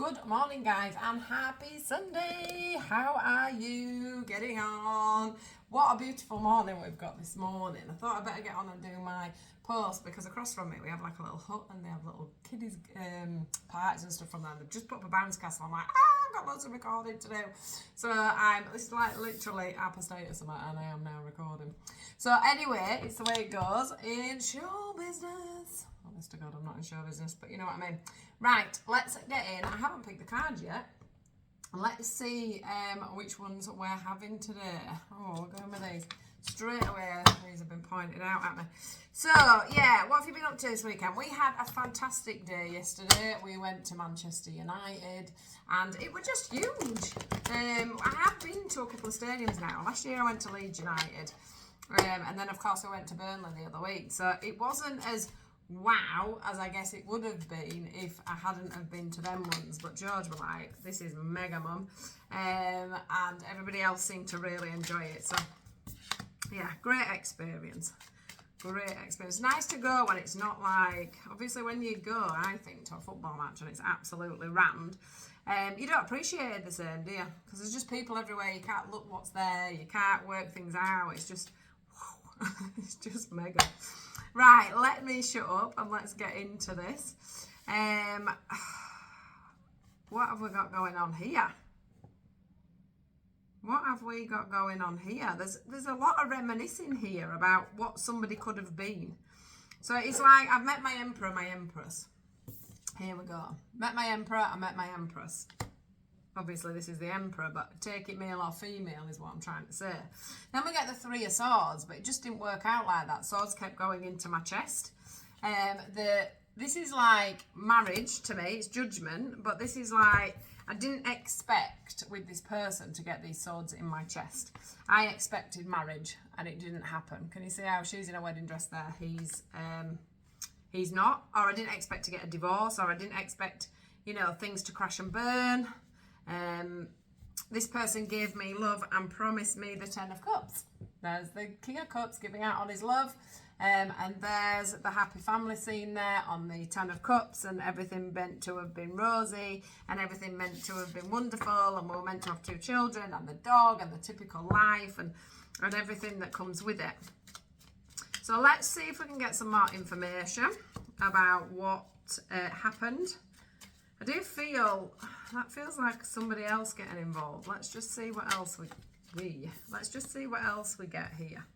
Good morning, guys, and happy Sunday. How are you getting on? What a beautiful morning we've got this morning. I thought I'd better get on and do my post because across from me we have like a little hut and they have little kiddies parties and stuff from there. They've just put up a bounce castle. I'm like, I've got loads of recording to do. So this is like literally our status and I am now recording. So anyway, it's the way it goes in show business. Honest to God, I'm not in show business, but you know what I mean. Right, let's get in. I haven't picked the cards yet. Let's see which ones we're having today. Oh, we're going with these. Straight away, these have been pointed out at me. So, yeah, what have you been up to this weekend? We had a fantastic day yesterday. We went to Manchester United, and it was just huge. I have been to a couple of stadiums now. Last year I went to Leeds United, and then, of course, I went to Burnley the other week. So it wasn't as wow as I guess it would have been if I hadn't have been to them ones, but George was like, this is mega mum, and everybody else seemed to really enjoy it. So yeah, great experience. Nice to go when it's not like, obviously when you go, I think, to a football match and it's absolutely rammed, you don't appreciate it the same, do you? Because there's just people everywhere. You can't look what's there, you can't work things out. It's just it's just mega. Right, let me shut up and let's get into this. What have we got going on here? There's a lot of reminiscing here about what somebody could have been. So it's like I've met my emperor, my empress. Here we go. Met my emperor, I met my empress. Obviously, this is the emperor, but take it male or female is what I'm trying to say. Then we get the Three of Swords, but it just didn't work out like that. Swords kept going into my chest. This is like marriage to me. It's judgment, but this is like I didn't expect with this person to get these swords in my chest. I expected marriage, and it didn't happen. Can you see how she's in a wedding dress there? He's not. Or I didn't expect to get a divorce, or I didn't expect, things to crash and burn. This person gave me love and promised me the Ten of Cups. There's the King of Cups giving out on his love, and there's the happy family scene there on the Ten of Cups, and everything meant to have been rosy and everything meant to have been wonderful, and we were meant to have 2 children and the dog and the typical life and everything that comes with it. So let's see if we can get some more information about what happened. I do feel that feels like somebody else getting involved. Let's just see what else we get here.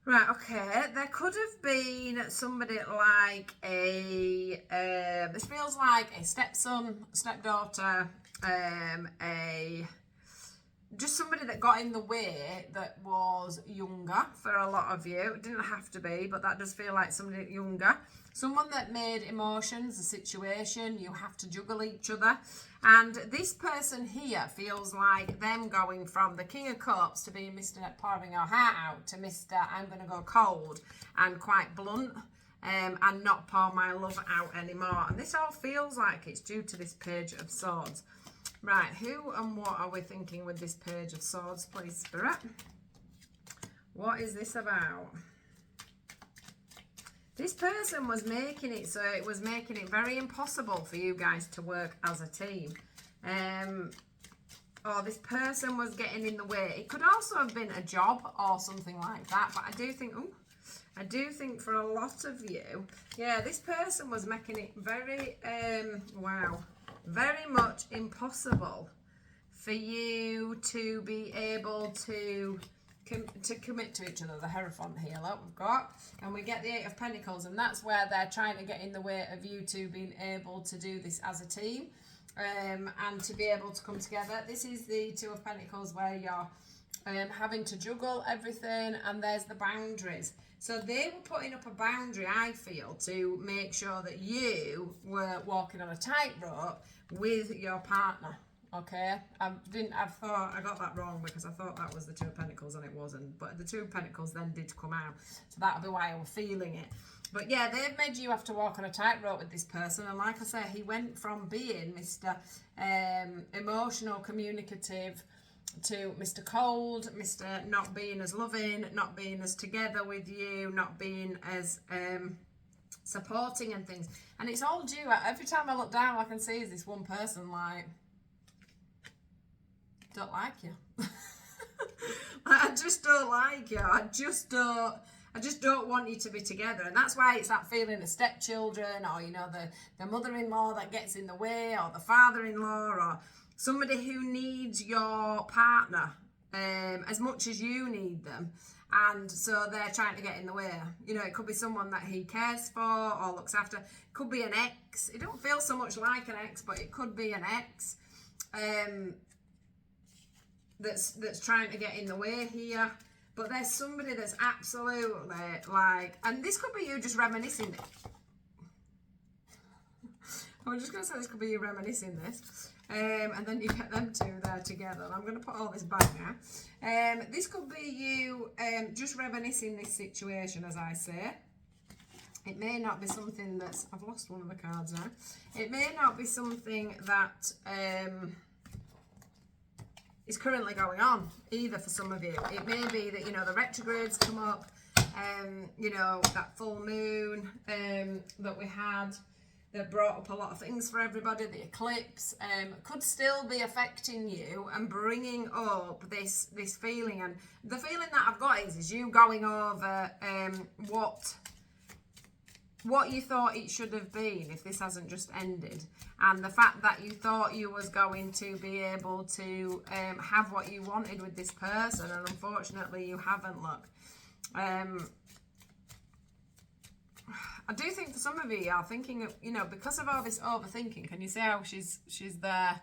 Right, okay. There could have been somebody like this feels like a stepson, stepdaughter, just somebody that got in the way that was younger for a lot of you. It didn't have to be, but that does feel like somebody younger. Someone that made emotions a situation. You have to juggle each other. And this person here feels like them going from the King of Cups to being Mr. pouring your heart out to Mr. I'm going to go cold and quite blunt and not pour my love out anymore. And this all feels like it's due to this Page of Swords. Right, who and what are we thinking with this Page of Swords, please, Spirit? What is this about? This person was making it so it was making it very impossible for you guys to work as a team. Or this person was getting in the way. It could also have been a job or something like that, but I do think for a lot of you, yeah, this person was making it very, very much impossible for you to be able to commit to each other. The Hierophant here, look, we've got, and we get the Eight of Pentacles, and that's where they're trying to get in the way of you two being able to do this as a team, and to be able to come together. This is the Two of Pentacles where you're having to juggle everything, and there's the boundaries. So they were putting up a boundary, I feel, to make sure that you were walking on a tightrope with your partner. Okay, I thought I got that wrong because I thought that was the Two of Pentacles and it wasn't. But the Two of Pentacles then did come out, so that'll be why I was feeling it. But yeah, they've made you have to walk on a tightrope with this person, and like I say, he went from being Mr. Emotional, communicative to Mr. Cold, Mr. not being as loving, not being as together with you, not being as supporting and things. And it's all due, every time I look down, all I can see is this one person like, don't like you. I just don't like you. I just don't want you to be together. And that's why it's that feeling of stepchildren, or, you know, the mother-in-law that gets in the way, or the father-in-law, or somebody who needs your partner as much as you need them. And so they're trying to get in the way. You know, it could be someone that he cares for or looks after. It could be an ex. It don't feel so much like an ex, but it could be an ex that's trying to get in the way here. But there's somebody that's absolutely like, and this could be you just reminiscing. I'm just going to say this could be you reminiscing this. And then you get them two there together. And I'm going to put all this back now. This could be you just reminiscing this situation, as I say. It may not be something that's... I've lost one of the cards now. It may not be something that is currently going on, either, for some of you. It may be that, you know, the retrogrades come up, you know, that full moon that we had, that brought up a lot of things for everybody. The eclipse could still be affecting you and bringing up this feeling. And the feeling that I've got is you going over what you thought it should have been if this hasn't just ended, and the fact that you thought you was going to be able to have what you wanted with this person, and unfortunately you haven't. Look, I do think for some of you are thinking of, you know, because of all this overthinking, can you see how she's there,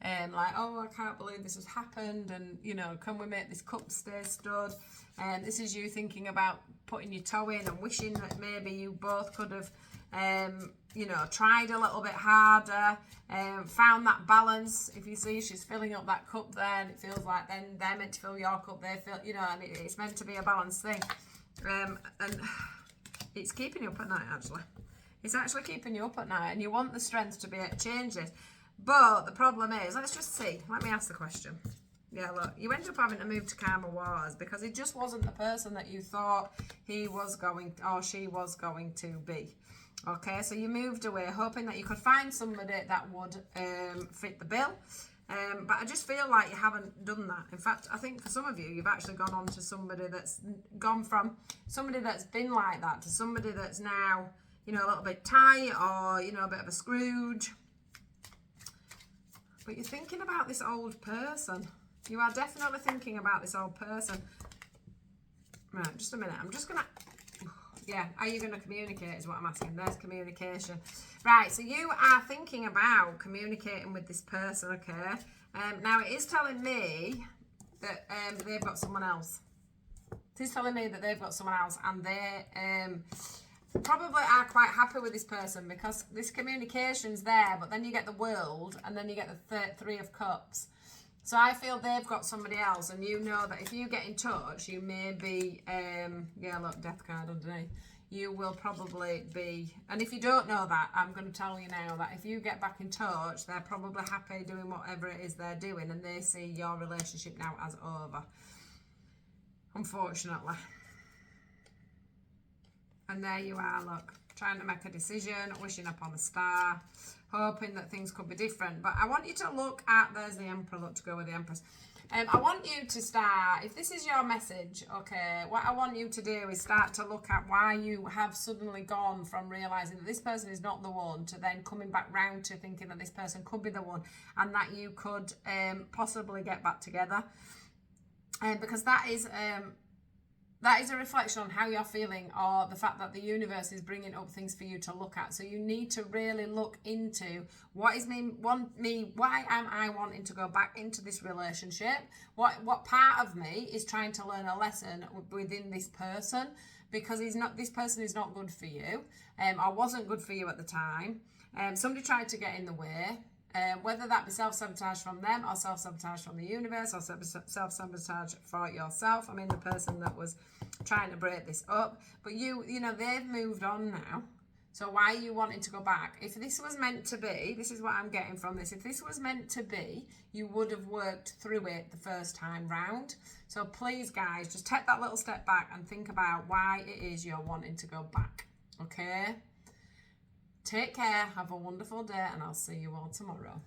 like, oh, I can't believe this has happened, and, you know, can we make this cup stay stood? And this is you thinking about putting your toe in and wishing that maybe you both could have, you know, tried a little bit harder, found that balance. If you see she's filling up that cup there, and it feels like then they're meant to fill your cup, they feel, you know, and it's meant to be a balanced thing. And it's keeping you up at night, actually. It's actually keeping you up at night, and you want the strength to be able to change this. But the problem is, let's just see. Let me ask the question. Yeah, look, you end up having to move to calmer waters because he just wasn't the person that you thought he was going, or she was going to be. Okay, so you moved away hoping that you could find somebody that would fit the bill. But I just feel like you haven't done that. In fact, I think for some of you, you've actually gone on to somebody that's gone from somebody that's been like that to somebody that's now, you know, a little bit tight, or, you know, a bit of a Scrooge. But you're thinking about this old person. You are definitely thinking about this old person. Right, just a minute. I'm just going to... Yeah, are you going to communicate is what I'm asking. There's communication. Right, so you are thinking about communicating with this person, okay? Now, it is telling me that they've got someone else. It is telling me that they've got someone else, and they probably are quite happy with this person because this communication's there, but then you get the World, and then you get the Three of Cups. So I feel they've got somebody else, and you know that if you get in touch, you may be, yeah, look, Death card underneath. You will probably be, and if you don't know that, I'm going to tell you now that if you get back in touch, they're probably happy doing whatever it is they're doing, and they see your relationship now as over, unfortunately. And there you are, look, trying to make a decision, wishing upon a star, hoping that things could be different. But I want you to look at, there's the Emperor, look, to go with the Empress. I want you to start, if this is your message, okay, what I want you to do is start to look at why you have suddenly gone from realising that this person is not the one to then coming back round to thinking that this person could be the one, and that you could possibly get back together. Because that is a reflection on how you're feeling, or the fact that the universe is bringing up things for you to look at. So you need to really look into why am I wanting to go back into this relationship? What part of me is trying to learn a lesson within this person? Because this person is not good for you, or wasn't good for you at the time. Somebody tried to get in the way. Whether that be self-sabotage from them, or self-sabotage from the universe, or self-sabotage for yourself. I mean, the person that was trying to break this up. But you know, they've moved on now. So why are you wanting to go back? If this was meant to be, this is what I'm getting from this. If this was meant to be, you would have worked through it the first time round. So please, guys, just take that little step back and think about why it is you're wanting to go back. Okay? Take care, have a wonderful day, and I'll see you all tomorrow.